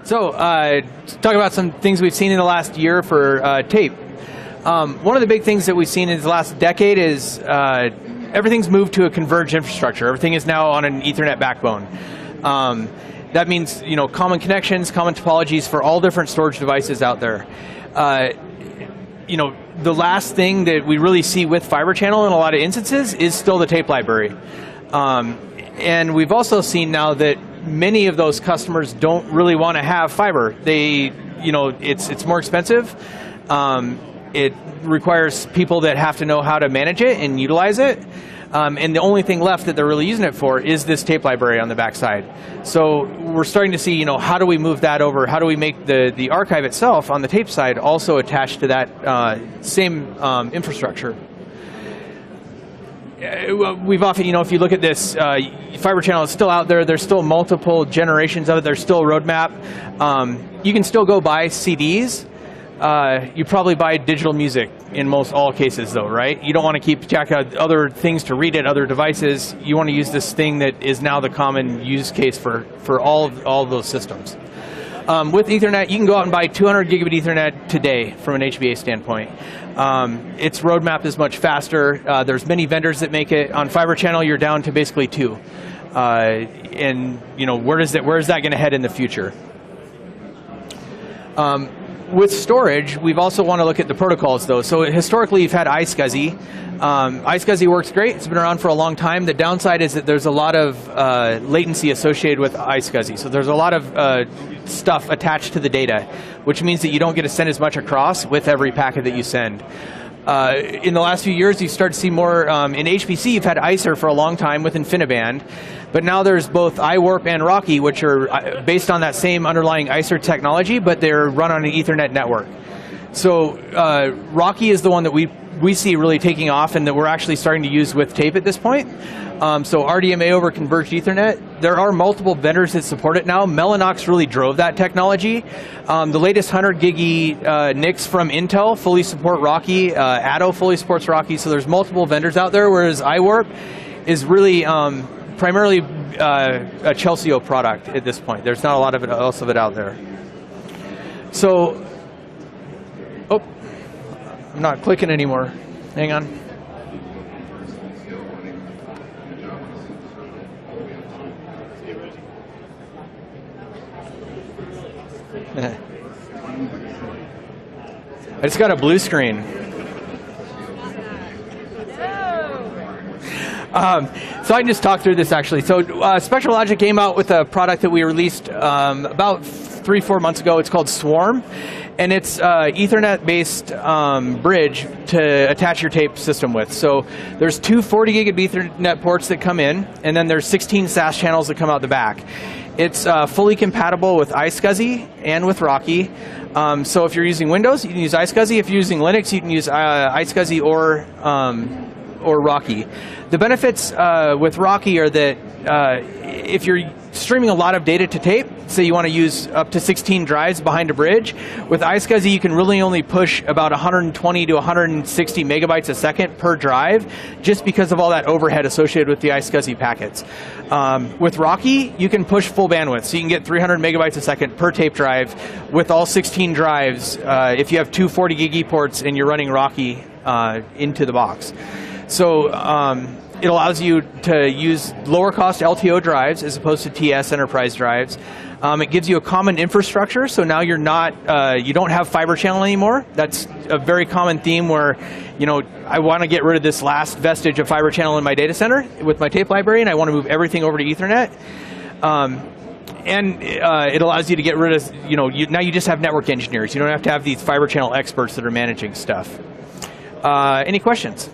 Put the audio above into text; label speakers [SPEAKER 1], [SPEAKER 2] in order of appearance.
[SPEAKER 1] So, talk about some things we've seen in the last year for tape. One of the big things that we've seen in the last decade is everything's moved to a converged infrastructure. Everything is now on an Ethernet backbone. That means common connections, common topologies for all different storage devices out there. The last thing that we really see with Fibre Channel in a lot of instances is still the tape library. And we've also seen now that many of those customers don't really want to have fiber. It's more expensive. It requires people that have to know how to manage it and utilize it. And the only thing left that they're really using it for is this tape library on the backside. So we're starting to see, how do we move that over? How do we make the archive itself on the tape side also attached to that same infrastructure? We've often, if you look at this, Fibre Channel is still out there. There's still multiple generations of it. There's still a roadmap. You can still go buy CDs. You probably buy digital music in most all cases, though, right? You don't want to keep track of other things to read at other devices. You want to use this thing that is now the common use case for all of those systems. With Ethernet, you can go out and buy 200 gigabit Ethernet today from an HBA standpoint. Its roadmap is much faster. There's many vendors that make it. On Fibre Channel, you're down to basically 2. And where is that going to head in the future? With storage, we've also want to look at the protocols, though. So historically, you've had iSCSI. iSCSI works great. It's been around for a long time. The downside is that there's a lot of latency associated with iSCSI. So there's a lot of stuff attached to the data, which means that you don't get to send as much across with every packet that you send. In the last few years, you've started to see more, in HPC, you've had ICER for a long time with InfiniBand, but now there's both iWarp and Rocky, which are based on that same underlying ICER technology, but they're run on an Ethernet network. So Rocky is the one that we see really taking off and that we're actually starting to use with tape at this point. So RDMA over converged Ethernet. There are multiple vendors that support it now. Mellanox really drove that technology. The latest 100 gig NICs from Intel fully support Rocky. Addo fully supports Rocky. So there's multiple vendors out there, whereas iWarp is really primarily a Chelseo product at this point. There's not a lot of else of it out there. So, I'm not clicking anymore. Hang on. I just got a blue screen. So I can just talk through this actually. So Spectra Logic came out with a product that we released about 3-4 months ago. It's called Swarm. And it's Ethernet-based bridge to attach your tape system with. So there's 2 40 gigabit Ethernet ports that come in, and then there's 16 SAS channels that come out the back. It's fully compatible with iSCSI and with Rocky. So if you're using Windows, you can use iSCSI. If you're using Linux, you can use iSCSI or Rocky. The benefits with Rocky are that if you're streaming a lot of data to tape, say you want to use up to 16 drives behind a bridge, with iSCSI you can really only push about 120 to 160 megabytes a second per drive, just because of all that overhead associated with the iSCSI packets. With Rocky, you can push full bandwidth, so you can get 300 megabytes a second per tape drive with all 16 drives if you have 2 40 gig ePorts and you're running Rocky into the box. So it allows you to use lower cost LTO drives as opposed to TS enterprise drives. It gives you a common infrastructure, so now you're not, you don't have Fibre Channel anymore. That's a very common theme where, I want to get rid of this last vestige of Fibre Channel in my data center with my tape library, and I want to move everything over to Ethernet. And it allows you to get rid of, now you just have network engineers. You don't have to have these Fibre Channel experts that are managing stuff. Any questions?